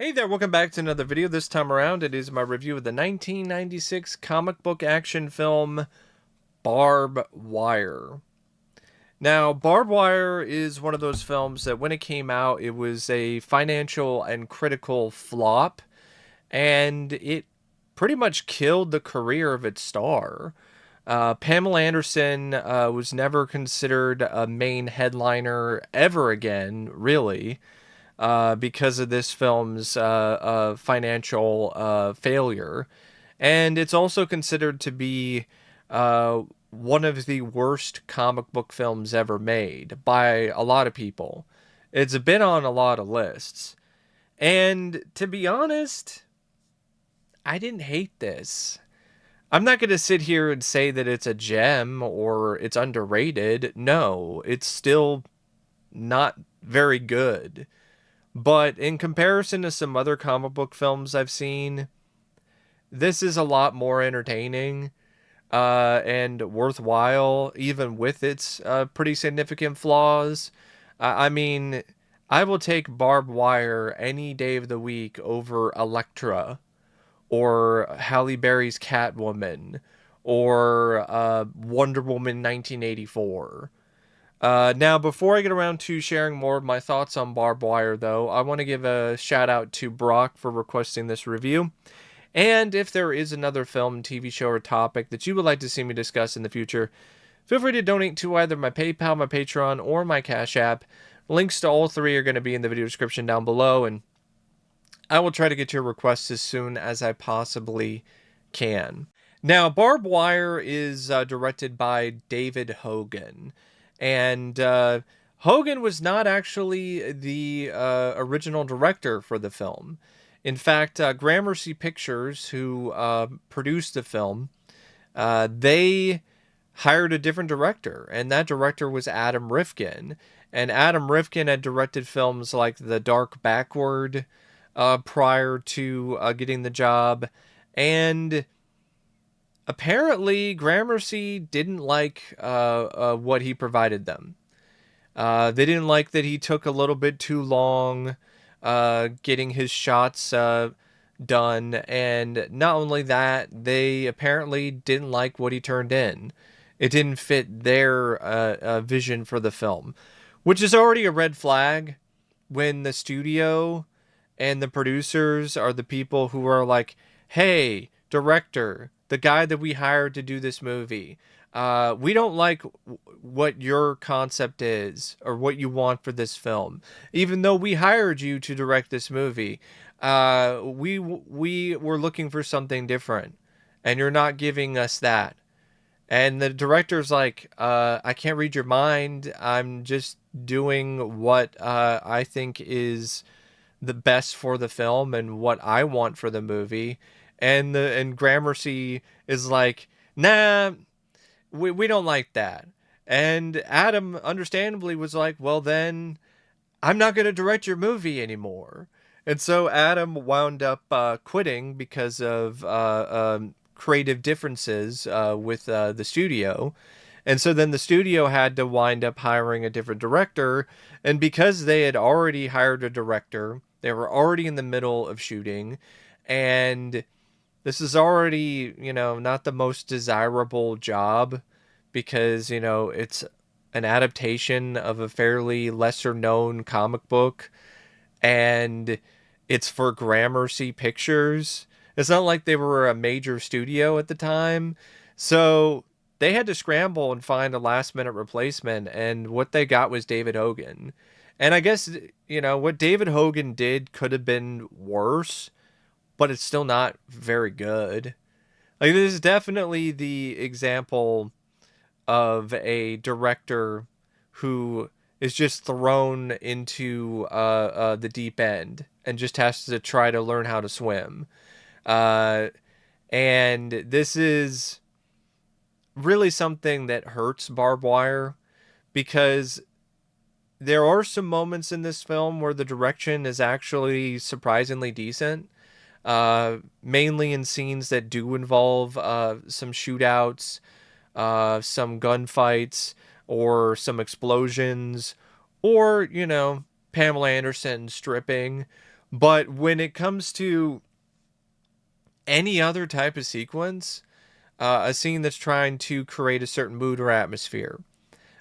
Hey there, welcome back to another video. This time around, it is my review of the 1996 comic book action film, Barb Wire. Now, Barb Wire is one of those films that when it came out, it was a financial and critical flop, and it pretty much killed the career of its star. Pamela Anderson was never considered a main headliner ever again, really, because of this film's financial failure. And it's also considered to be one of the worst comic book films ever made by a lot of people. It's been on a lot of lists. And to be honest, I didn't hate this. I'm not going to sit here and say that it's a gem or it's underrated. No, it's still not very good. But in comparison to some other comic book films I've seen, this is a lot more entertaining and worthwhile, even with its pretty significant flaws. I mean, I will take Barb Wire any day of the week over Elektra or Halle Berry's Catwoman or Wonder Woman 1984. Now, before I get around to sharing more of my thoughts on Barbed Wire, though, I want to give a shout out to Brock for requesting this review. And if there is another film, TV show, or topic that you would like to see me discuss in the future, feel free to donate to either my PayPal, my Patreon, or my Cash App. Links to all three are going to be in the video description down below, and I will try to get your requests as soon as I possibly can. Now, Barbed Wire is directed by David Hogan. And Hogan was not actually the original director for the film. In fact, Gramercy Pictures, who produced the film, they hired a different director, and that director was Adam Rifkin. And Adam Rifkin had directed films like The Dark Backward prior to getting the job, and apparently Gramercy didn't like what he provided them. They didn't like that he took a little bit too long getting his shots done, and not only that, they apparently didn't like what he turned in. It didn't fit their vision for the film, which is already a red flag when the studio and the producers are the people who are like, hey, director, the guy that we hired to do this movie, we don't like what your concept is or what you want for this film. Even though we hired you to direct this movie, we were looking for something different, and you're not giving us that. And the director's like, I can't read your mind. I'm just doing what I think is the best for the film and what I want for the movie. And Gramercy is like, nah, we don't like that. And Adam understandably was like, well then I'm not going to direct your movie anymore. And so Adam wound up quitting because of creative differences with the studio. And so then the studio had to wind up hiring a different director. And because they had already hired a director, they were already in the middle of shooting. And this is already, not the most desirable job because, it's an adaptation of a fairly lesser known comic book, and it's for Gramercy Pictures. It's not like they were a major studio at the time. So they had to scramble and find a last minute replacement, and what they got was David Hogan. And I guess, what David Hogan did could have been worse, but it's still not very good. Like, this is definitely the example of a director who is just thrown into the deep end and just has to try to learn how to swim. Uh, and this is really something that hurts Barbed Wire because there are some moments in this film where the direction is actually surprisingly decent. Mainly in scenes that do involve some shootouts, some gunfights, or some explosions, or, Pamela Anderson stripping. But when it comes to any other type of sequence, a scene that's trying to create a certain mood or atmosphere,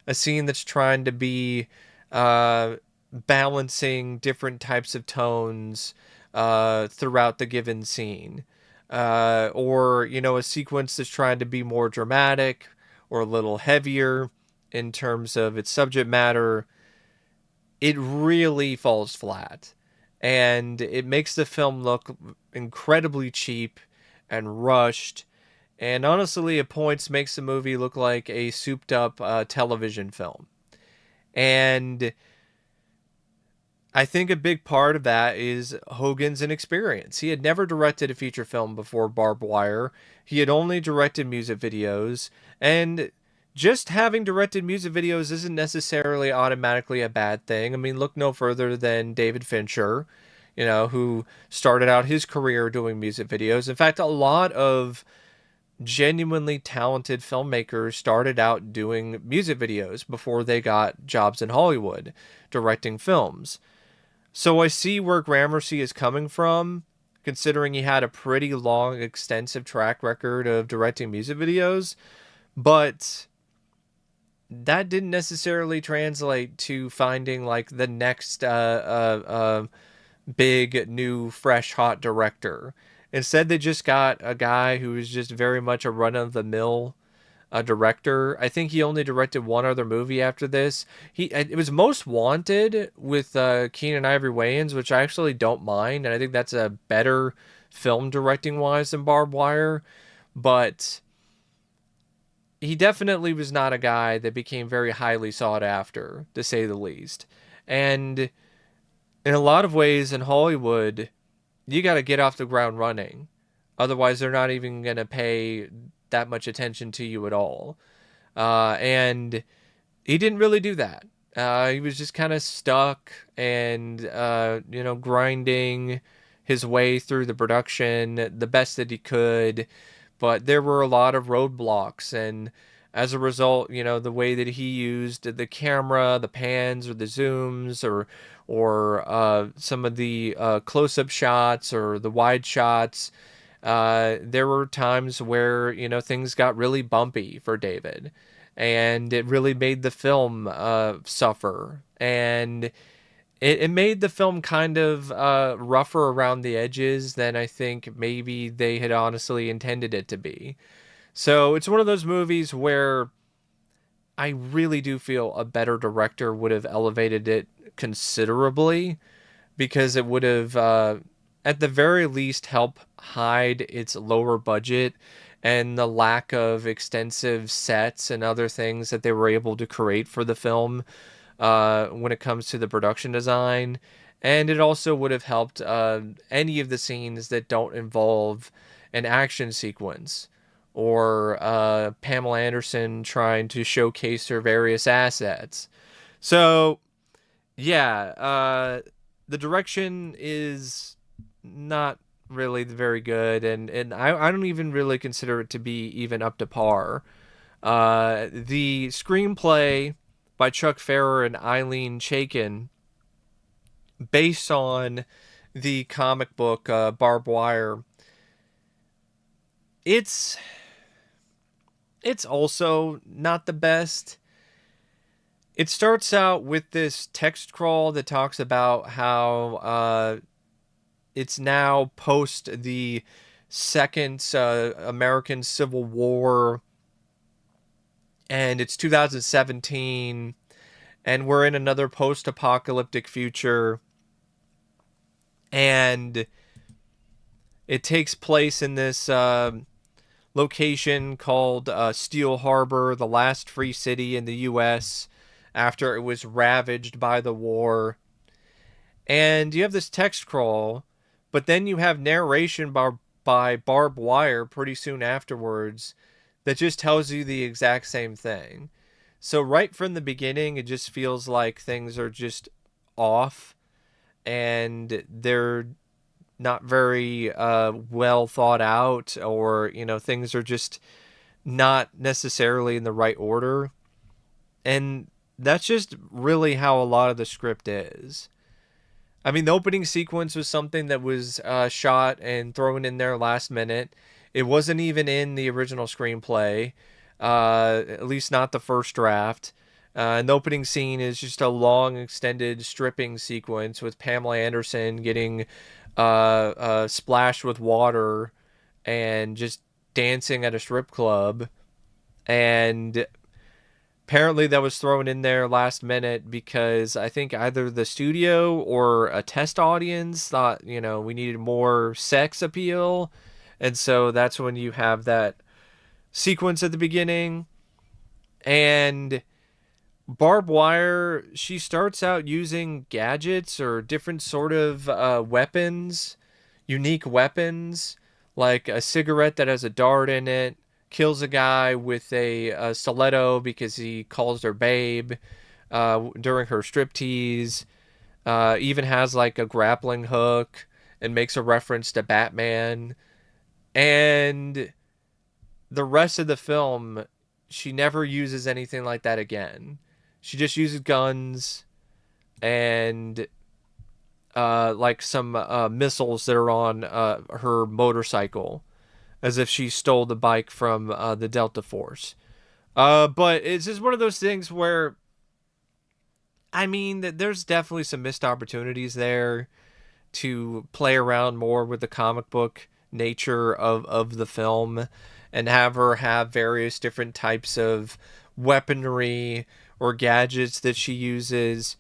a scene that's trying to be uh, balancing different types of tones throughout the given scene, or a sequence that's trying to be more dramatic or a little heavier in terms of its subject matter, it really falls flat. And it makes the film look incredibly cheap and rushed. And honestly, at points makes the movie look like a souped up television film. And I think a big part of that is Hogan's inexperience. He had never directed a feature film before Barb Wire. He had only directed music videos. And just having directed music videos isn't necessarily automatically a bad thing. I mean, look no further than David Fincher, who started out his career doing music videos. In fact, a lot of genuinely talented filmmakers started out doing music videos before they got jobs in Hollywood directing films. So I see where Gramercy is coming from, considering he had a pretty long, extensive track record of directing music videos, but that didn't necessarily translate to finding like the next big, new, fresh, hot director. Instead, they just got a guy who was just very much a run of the mill director. I think he only directed one other movie after this. It was Most Wanted with Keenan Ivory Wayans, which I actually don't mind, and I think that's a better film directing wise than Barb Wire. But he definitely was not a guy that became very highly sought after, to say the least. And in a lot of ways in Hollywood, you got to get off the ground running. Otherwise, they're not even going to pay that much attention to you at all. And he didn't really do that. He was just kind of stuck and, grinding his way through the production the best that he could. But there were a lot of roadblocks. And as a result, the way that he used the camera, the pans or the zooms or some of the close-up shots or the wide shots, there were times where things got really bumpy for David, and it really made the film suffer, and it made the film kind of rougher around the edges than I think maybe they had honestly intended it to be. So it's one of those movies where I really do feel a better director would have elevated it considerably, because it would have, at the very least, help hide its lower budget and the lack of extensive sets and other things that they were able to create for the film when it comes to the production design. And it also would have helped any of the scenes that don't involve an action sequence or Pamela Anderson trying to showcase her various assets. So, yeah, the direction is not really very good, and I don't even really consider it to be even up to par. The screenplay by Chuck Ferrer and Eileen Chaikin, based on the comic book Barb Wire, it's also not the best. It starts out with this text crawl that talks about how it's now post the second American Civil War, and it's 2017, and we're in another post-apocalyptic future, and it takes place in this location called Steel Harbor, the last free city in the U.S. after it was ravaged by the war. And you have this text crawl, but then you have narration by Barb Wire pretty soon afterwards that just tells you the exact same thing. So right from the beginning, it just feels like things are just off, and they're not very well thought out, or things are just not necessarily in the right order. And that's just really how a lot of the script is. I mean, the opening sequence was something that was shot and thrown in there last minute. It wasn't even in the original screenplay, at least not the first draft. And the opening scene is just a long, extended stripping sequence with Pamela Anderson getting splashed with water and just dancing at a strip club. And apparently that was thrown in there last minute because I think either the studio or a test audience thought, we needed more sex appeal. And so that's when you have that sequence at the beginning. And Barb Wire, she starts out using gadgets or different sort of weapons, unique weapons, like a cigarette that has a dart in it, kills a guy with a stiletto because he calls her babe during her striptease, even has like a grappling hook and makes a reference to Batman. And the rest of the film, she never uses anything like that again. She just uses guns and like some missiles that are on her motorcycle, as if she stole the bike from the Delta Force. But it's just one of those things where, I mean, there's definitely some missed opportunities there to play around more with the comic book nature of the film and have her have various different types of weaponry or gadgets that she uses.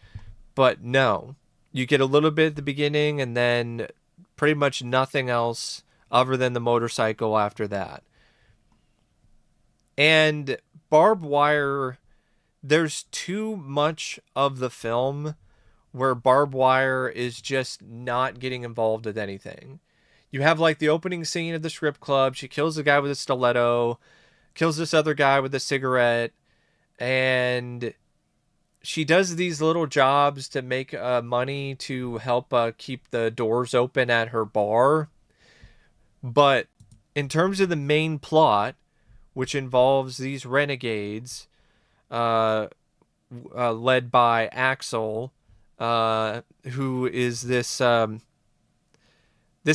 But no, you get a little bit at the beginning and then pretty much nothing else other than the motorcycle after that. And Barb Wire, there's too much of the film where Barb Wire is just not getting involved with anything. You have like the opening scene of the strip club. She kills a guy with a stiletto, kills this other guy with a cigarette, and she does these little jobs to make money to help keep the doors open at her bar. But in terms of the main plot, which involves these renegades, uh, led by Axel, who is this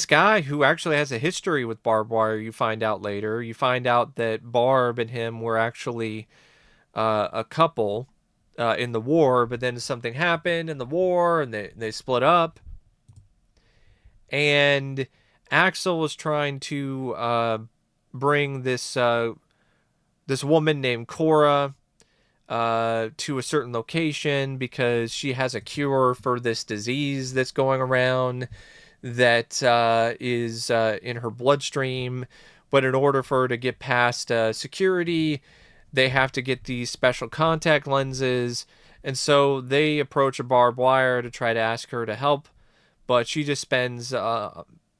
guy who actually has a history with Barb Wire. You find out later. You find out that Barb and him were actually a couple in the war, but then something happened in the war, and they split up. And Axel was trying to bring this woman named Cora to a certain location because she has a cure for this disease that's going around that is in her bloodstream. But in order for her to get past security, they have to get these special contact lenses. And so they approach a Barbed Wire to try to ask her to help. But she just spends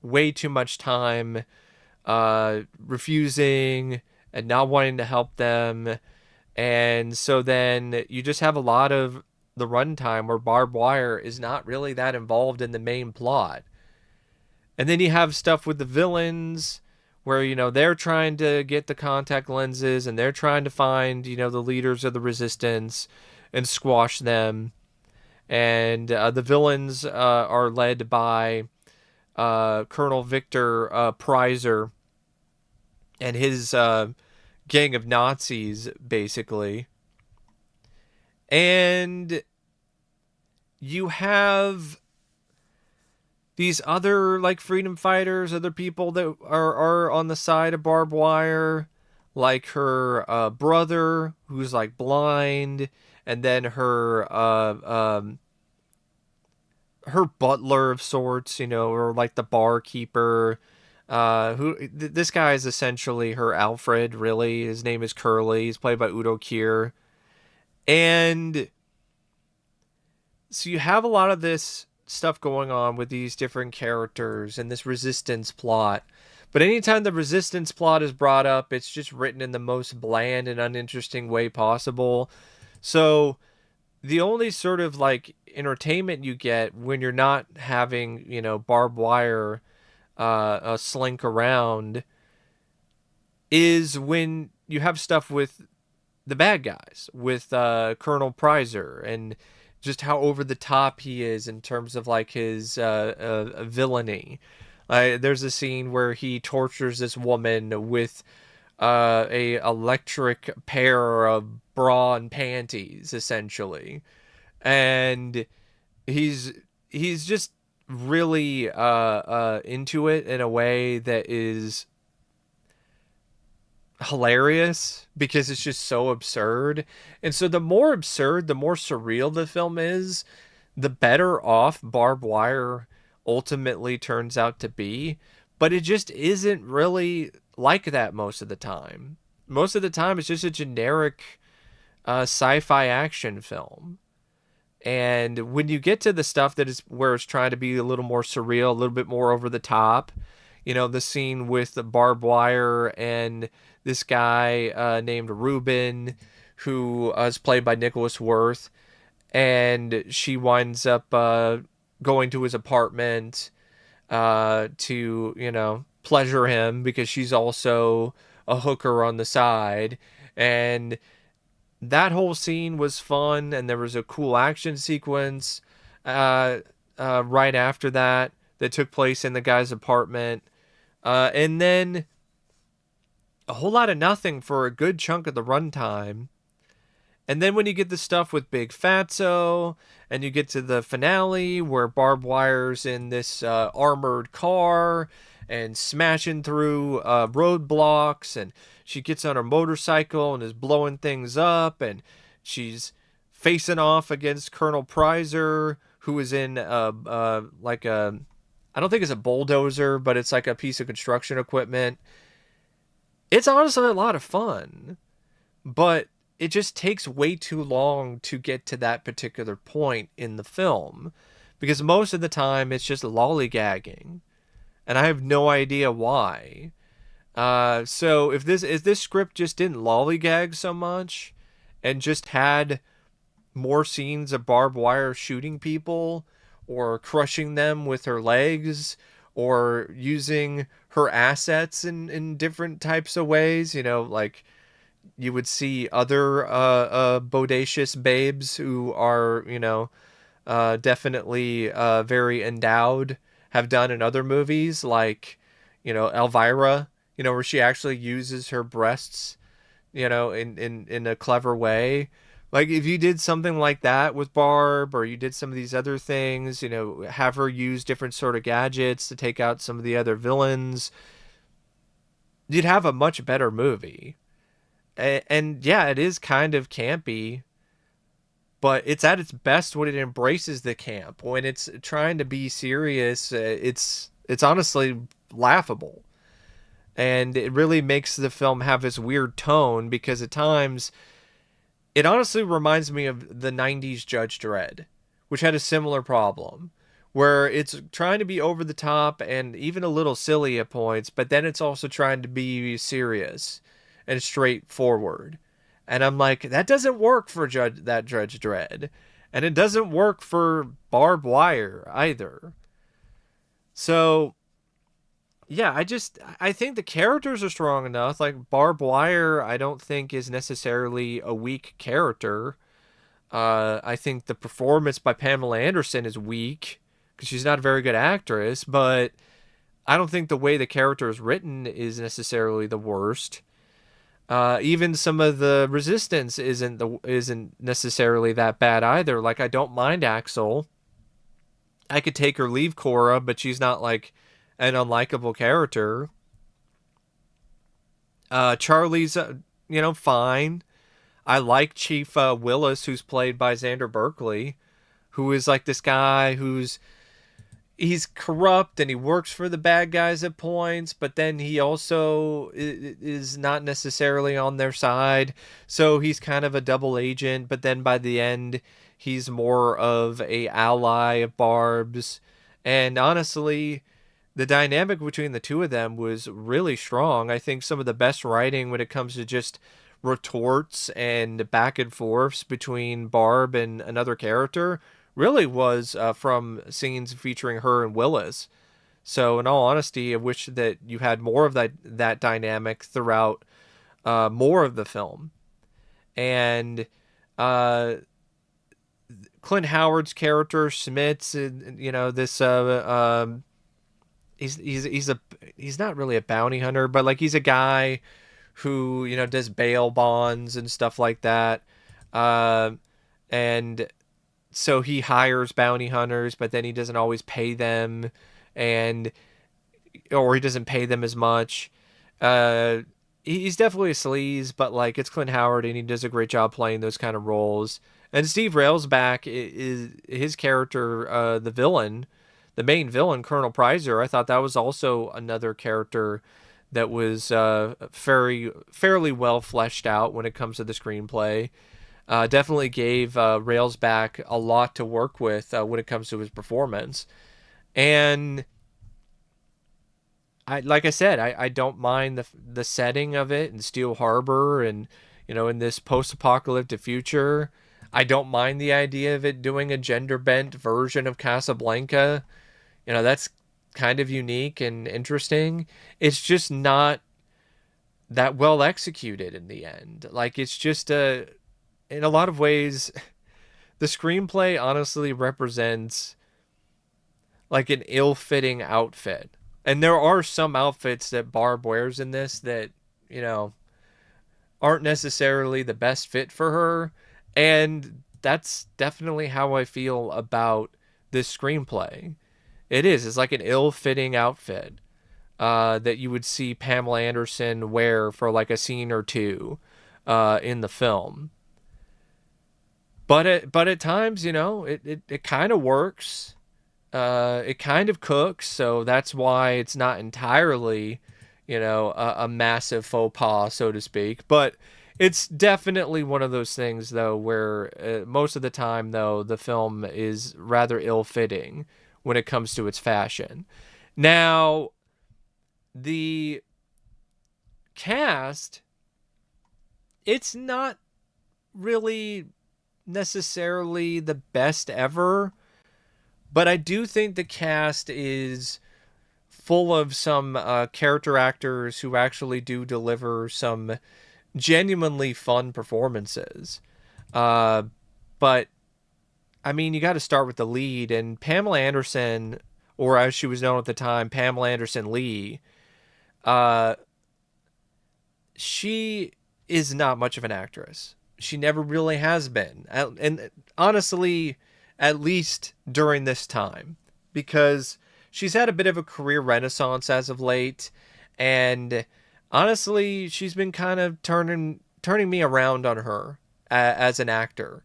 way too much time refusing and not wanting to help them. And so then you just have a lot of the runtime where Barbed Wire is not really that involved in the main plot. And then you have stuff with the villains where, they're trying to get the contact lenses and they're trying to find, the leaders of the resistance and squash them. And the villains are led by Colonel Victor Prizer and his gang of Nazis, basically. And you have these other like freedom fighters, other people that are on the side of Barbed Wire, like her brother who's like blind, and then her butler of sorts, or like the barkeeper. This guy is essentially her Alfred, really. His name is Curly. He's played by Udo Kier. And so you have a lot of this stuff going on with these different characters and this resistance plot. But anytime the resistance plot is brought up, it's just written in the most bland and uninteresting way possible. So the only sort of like entertainment you get when you're not having, Barbed Wire slink around is when you have stuff with the bad guys, with Colonel Prizer, and just how over the top he is in terms of like his villainy. There's a scene where he tortures this woman with a electric pair of bra and panties, essentially, and he's he's just really into it in a way that is hilarious because it's just so absurd. And so the more absurd, the more surreal the film is, the better off Barb Wire ultimately turns out to be. But it just isn't really like that most of the time. Most of the time, it's just a generic sci-fi action film. And when you get to the stuff that is where it's trying to be a little more surreal, a little bit more over the top, the scene with the barbed wire and this guy named Ruben, who is played by Nicholas Worth, and she winds up going to his apartment to, pleasure him because she's also a hooker on the side. And that whole scene was fun, and there was a cool action sequence right after that took place in the guy's apartment. And then a whole lot of nothing for a good chunk of the runtime. And then when you get the stuff with Big Fatso, and you get to the finale where Barb Wire's in this armored car and smashing through roadblocks, and she gets on her motorcycle and is blowing things up, and she's facing off against Colonel Prizer, who is in like a, I don't think it's a bulldozer, but it's like a piece of construction equipment. It's honestly a lot of fun, but it just takes way too long to get to that particular point in the film, because most of the time it's just lollygagging, and I have no idea why. So if this script just didn't lollygag so much and just had more scenes of Barbed Wire shooting people or crushing them with her legs or using her assets in different types of ways, like you would see other bodacious babes who are, definitely very endowed, have done in other movies, like, Elvira, where she actually uses her breasts, in a clever way. Like, if you did something like that with Barb, or you did some of these other things, have her use different sort of gadgets to take out some of the other villains, you'd have a much better movie. And yeah, it is kind of campy, but it's at its best when it embraces the camp. When it's trying to be serious, it's honestly laughable. And it really makes the film have this weird tone, because at times it honestly reminds me of the 90s Judge Dredd, which had a similar problem, where it's trying to be over the top and even a little silly at points, but then it's also trying to be serious and straightforward. And I'm like, that doesn't work for Judge Dredd. And it doesn't work for Barb Wire either. So, yeah, I think the characters are strong enough. Like, Barb Wire, I don't think is necessarily a weak character. I think the performance by Pamela Anderson is weak because she's not a very good actress, but I don't think the way the character is written is necessarily the worst. Even some of the resistance isn't necessarily that bad either. Like, I don't mind Axel. I could take or leave Cora, but she's not like an unlikable character. Charlie's fine. I like Chief Willis, who's played by Xander Berkeley, who is like this guy he's corrupt and he works for the bad guys at points, but then he also is not necessarily on their side. So he's kind of a double agent, but then by the end, he's more of a ally of Barb's. And honestly, the dynamic between the two of them was really strong. I think some of the best writing when it comes to just retorts and back and forths between Barb and another character really was from scenes featuring her and Willis. So in all honesty, I wish that you had more of that dynamic throughout more of the film. And Clint Howard's character Schmitz, you know, this he's not really a bounty hunter, but like he's a guy who, you know, does bail bonds and stuff like that. Um, and so he hires bounty hunters, but then he doesn't always pay them, and or he doesn't pay them as much. Uh, he's definitely a sleaze, but like it's Clint Howard, and he does a great job playing those kind of roles. And Steve Railsback is his character, the villain, the main villain, Colonel Prizer. I thought that was also another character that was fairly well fleshed out when it comes to the screenplay. Definitely gave Railsback a lot to work with when it comes to his performance. And like I said, I don't mind the setting of it in Steel Harbor and, you know, in this post-apocalyptic future. I don't mind the idea of it doing a gender bent version of Casablanca. You know, that's kind of unique and interesting. It's just not that well executed in the end. Like it's just in a lot of ways the screenplay honestly represents like an ill-fitting outfit. And there are some outfits that Barb wears in this that, you know, aren't necessarily the best fit for her. And that's definitely how I feel about this screenplay. It is. It's like an ill-fitting outfit that you would see Pamela Anderson wear for like a scene or two in the film. But at times, you know, it kind of works. It kind of cooks, so that's why it's not entirely, you know, a massive faux pas, so to speak. But it's definitely one of those things, though, where most of the time, though, the film is rather ill-fitting when it comes to its fashion. Now, the cast, it's not really necessarily the best ever, but I do think the cast is full of some character actors who actually do deliver some genuinely fun performances. Uh, but I mean, you got to start with the lead, and Pamela Anderson, or as she was known at the time, Pamela Anderson Lee. Uh, she is not much of an actress. She never really has been. And honestly, at least during this time, because she's had a bit of a career renaissance as of late, and honestly, she's been kind of turning me around on her as an actor.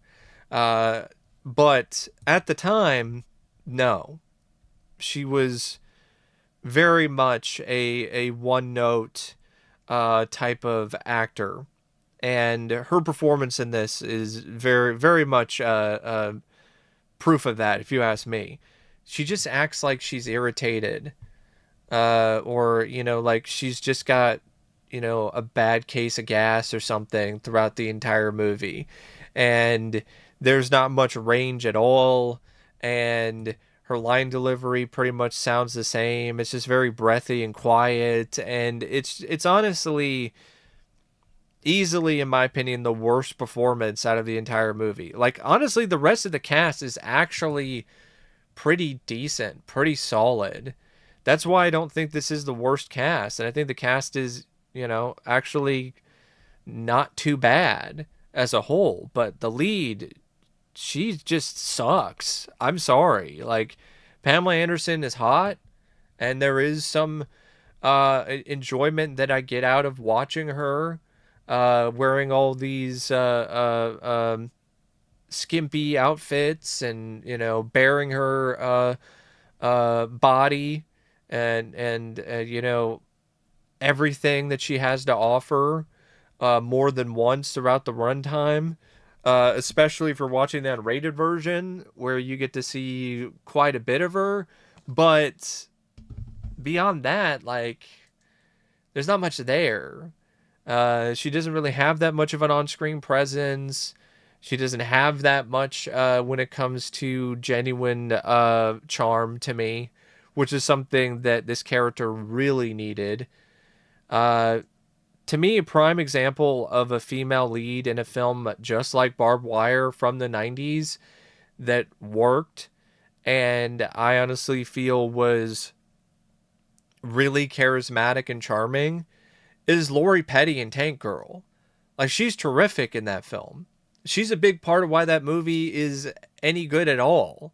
Uh, but at the time, no, she was very much a one note type of actor, and her performance in this is very much proof of that, if you ask me. She just acts like she's irritated, or, you know, like she's just got, you know, a bad case of gas or something throughout the entire movie. And there's not much range at all. And her line delivery pretty much sounds the same. It's just very breathy and quiet. And it's honestly easily, in my opinion, the worst performance out of the entire movie. Like, honestly, the rest of the cast is actually pretty decent, pretty solid. That's why I don't think this is the worst cast. And I think the cast is, you know, actually not too bad as a whole. But the lead, she just sucks. I'm sorry. Like, Pamela Anderson is hot, and there is some enjoyment that I get out of watching her wearing all these skimpy outfits, and, you know, bearing her body and you know, everything that she has to offer more than once throughout the runtime. Especially for watching that rated version where you get to see quite a bit of her. But beyond that, like, there's not much there. She doesn't really have that much of an on-screen presence. She doesn't have that much when it comes to genuine charm to me, which is something that this character really needed. To me, a prime example of a female lead in a film just like Barb Wire from the 90s that worked, and I honestly feel was really charismatic and charming, is Lori Petty in Tank Girl. Like, she's terrific in that film. She's a big part of why that movie is any good at all.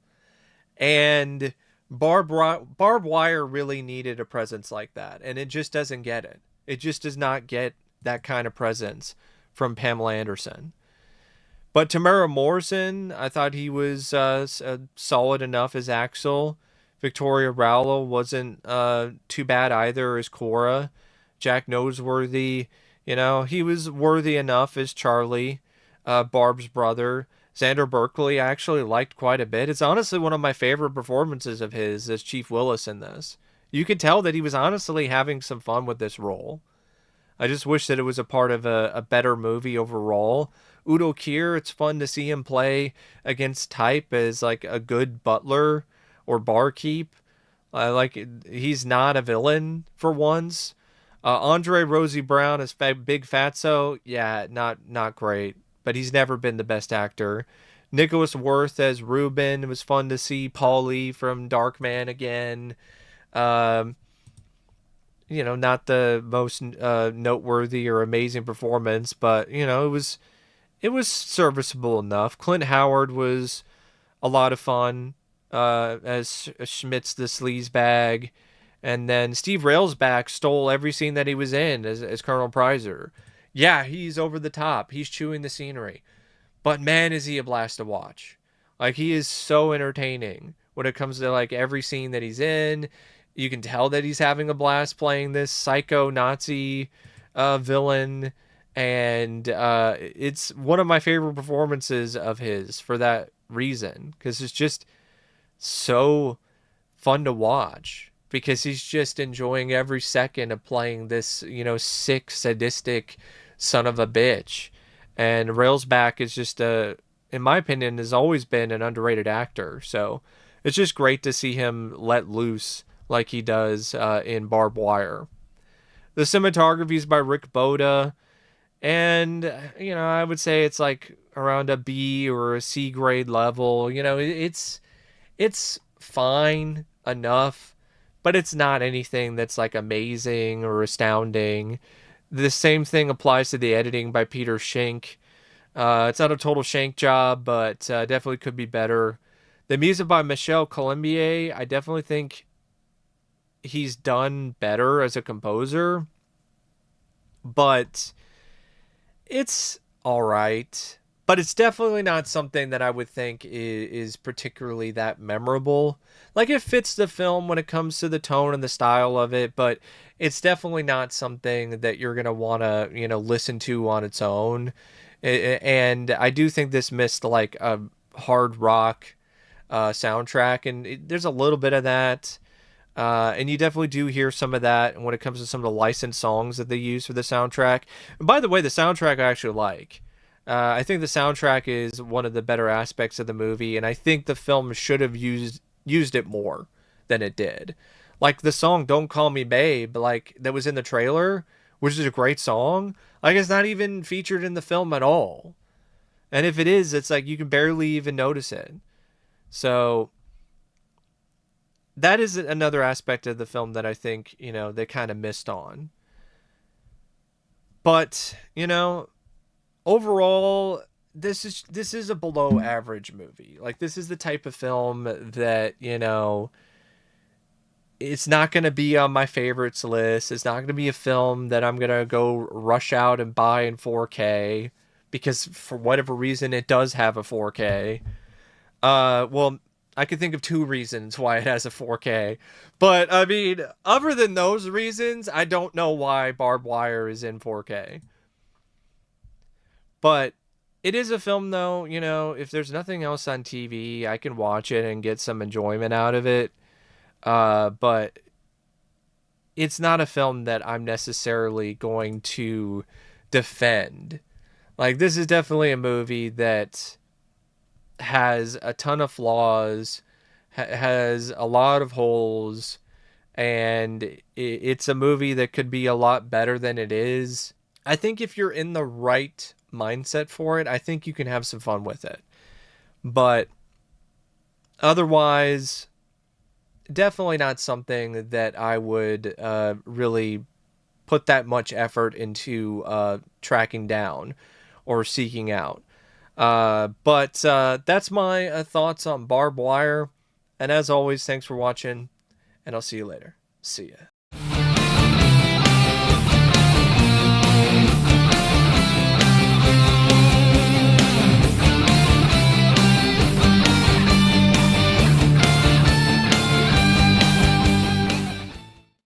And Barb Wire really needed a presence like that, and it just doesn't get it. It just does not get that kind of presence from Pamela Anderson. But Temuera Morrison, I thought he was solid enough as Axel. Victoria Rowell wasn't too bad either as Cora. Jack Noseworthy, he was worthy enough as Charlie, Barb's brother. Xander Berkeley I actually liked quite a bit. It's honestly one of my favorite performances of his as Chief Willis in this. You could tell that he was honestly having some fun with this role. I just wish that it was a part of a better movie overall. Udo Kier, it's fun to see him play against type as like a good butler or barkeep. He's not a villain for once. Andre Rosie Brown as Big Fatso, yeah, not great, but he's never been the best actor. Nicholas Worth as Ruben, it was fun to see Paulie from Darkman again. Um, not the most noteworthy or amazing performance, but it was serviceable enough. Clint Howard was a lot of fun as Schmitz the sleazebag, and then Steve Railsback stole every scene that he was in as Colonel Prizer. Yeah, he's over the top. He's chewing the scenery, but man, is he a blast to watch! Like, he is so entertaining when it comes to like every scene that he's in. You can tell that he's having a blast playing this psycho Nazi villain, and it's one of my favorite performances of his for that reason, because it's just so fun to watch, because he's just enjoying every second of playing this, sick, sadistic son of a bitch. And Railsback is just in my opinion, has always been an underrated actor. So it's just great to see him let loose like he does in Barb Wire. The cinematography is by Rick Boda, and I would say it's like around a B or a C grade level. It's fine enough, but it's not anything that's like amazing or astounding. The same thing applies to the editing by Peter Schenck. It's not a total Schenck job, but definitely could be better. The music by Michel Colombier, I definitely think he's done better as a composer, but it's all right. But it's definitely not something that I would think is particularly that memorable. Like, it fits the film when it comes to the tone and the style of it, but it's definitely not something that you're going to want to, listen to on its own. And I do think this missed like a hard rock soundtrack, and there's a little bit of that. And you definitely do hear some of that when it comes to some of the licensed songs that they use for the soundtrack. And by the way, the soundtrack I actually like. I think the soundtrack is one of the better aspects of the movie, and I think the film should have used it more than it did. Like the song "Don't Call Me Babe," like that was in the trailer, which is a great song. Like, it's not even featured in the film at all, and if it is, it's like you can barely even notice it. So that is another aspect of the film that I think they kind of missed on. But overall, this is a below average movie. Like, this is the type of film that it's not going to be on my favorites list. It's not going to be a film that I'm going to go rush out and buy in 4K, because for whatever reason it does have a 4K. Well, I can think of two reasons why it has a 4K. But I mean, other than those reasons, I don't know why Barb Wire is in 4K. But it is a film, though, if there's nothing else on TV, I can watch it and get some enjoyment out of it. But it's not a film that I'm necessarily going to defend. Like, this is definitely a movie that has a ton of flaws, has a lot of holes, and it's a movie that could be a lot better than it is. I think if you're in the right mindset for it, I think you can have some fun with it. But Otherwise, definitely not something that I would really put that much effort into tracking down or seeking out. But that's my thoughts on Barb Wire. And as always, thanks for watching, and I'll see you later. See ya.